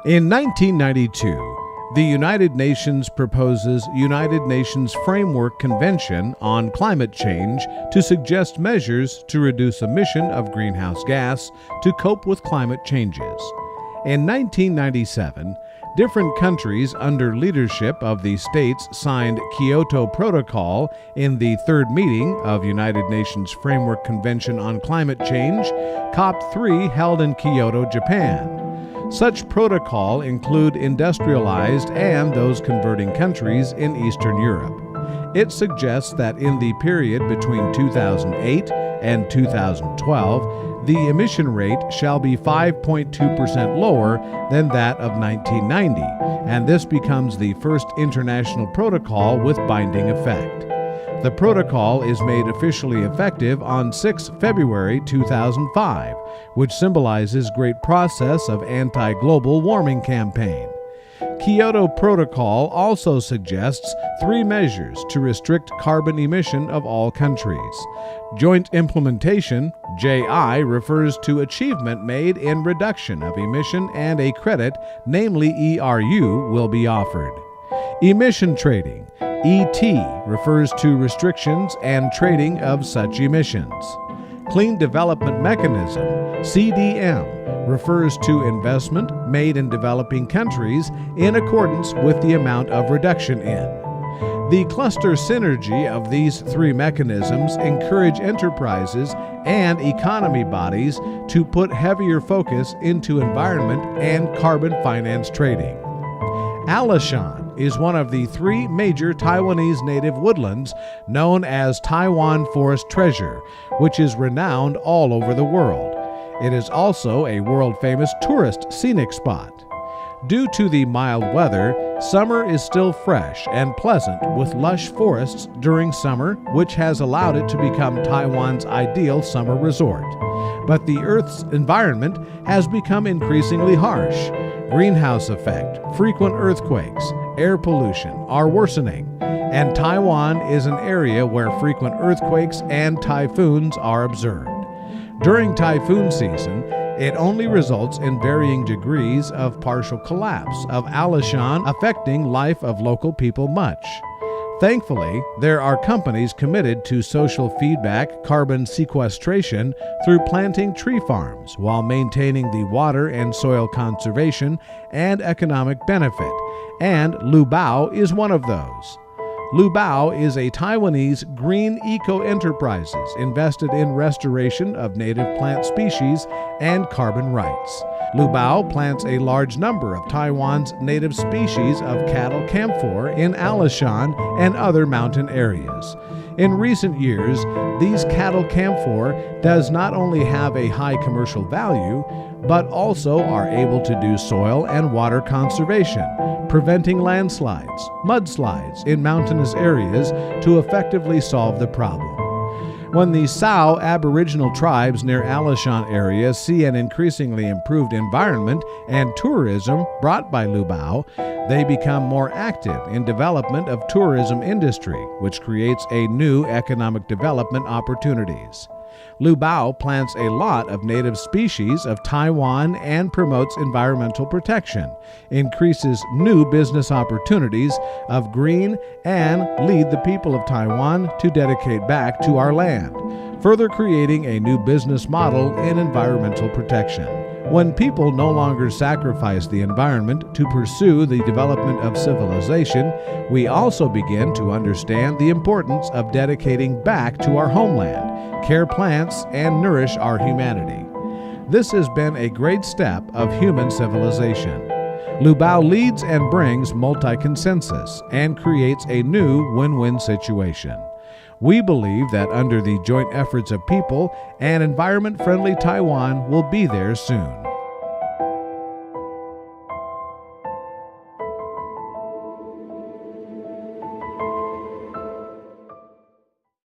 In 1992, the United Nations proposes United Nations Framework Convention on Climate Change to suggest measures to reduce emission of greenhouse gas to cope with climate changes. In 1997, different countries under leadership of the states signed Kyoto Protocol in the third meeting of United Nations Framework Convention on Climate Change, COP3, held in Kyoto, Japan. Such protocol include industrialized and those converting countries in Eastern Europe. It suggests that in the period between 2008 and 2012, the emission rate shall be 5.2% lower than that of 1990, and this becomes the first international protocol with binding effect. The protocol is made officially effective on 6 February 2005, which symbolizes great process of anti-global warming campaign. Kyoto Protocol also suggests 3 measures to restrict carbon emission of all countries. Joint implementation, JI, refers to achievement made in reduction of emission, and a credit, namely ERU, will be offered. Emission trading, ET, refers to restrictions and trading of such emissions. Clean Development Mechanism, CDM, refers to investment made in developing countries in accordance with the amount of reduction in. The cluster synergy of these 3 mechanisms encourage enterprises and economy bodies to put heavier focus into environment and carbon finance trading. Alishan is one of the 3 major Taiwanese native woodlands known as Taiwan Forest Treasure, which is renowned all over the world. It is also a world-famous tourist scenic spot. Due to the mild weather, summer is still fresh and pleasant with lush forests during summer, which has allowed it to become Taiwan's ideal summer resort. But the Earth's environment has become increasingly harsh. Greenhouse effect, frequent earthquakes, air pollution are worsening, and Taiwan is an area where frequent earthquakes and typhoons are observed. During typhoon season, it only results in varying degrees of partial collapse of Alishan, affecting life of local people much. Thankfully, there are companies committed to social feedback carbon sequestration through planting tree farms while maintaining the water and soil conservation and economic benefit, and Lubao is one of those. Lubao is a Taiwanese green eco-enterprises invested in restoration of native plant species and carbon rights. Lubao plants a large number of Taiwan's native species of cattle camphor in Alishan and other mountain areas. In recent years, these cattle camphor does not only have a high commercial value, but also are able to do soil and water conservation, preventing landslides, mudslides in mountainous areas to effectively solve the problem. When the Sao Aboriginal tribes near Alishan area see an increasingly improved environment and tourism brought by Lubao, they become more active in development of tourism industry, which creates a new economic development opportunities. Lubao plants a lot of native species of Taiwan and promotes environmental protection, increases new business opportunities of green, and lead the people of Taiwan to dedicate back to our land, further creating a new business model in environmental protection. When people no longer sacrifice the environment to pursue the development of civilization, we also begin to understand the importance of dedicating back to our homeland, care plants, and nourish our humanity. This has been a great step of human civilization. Lubao leads and brings multi-consensus and creates a new win-win situation. We believe that under the joint efforts of people, an environment-friendly Taiwan will be there soon.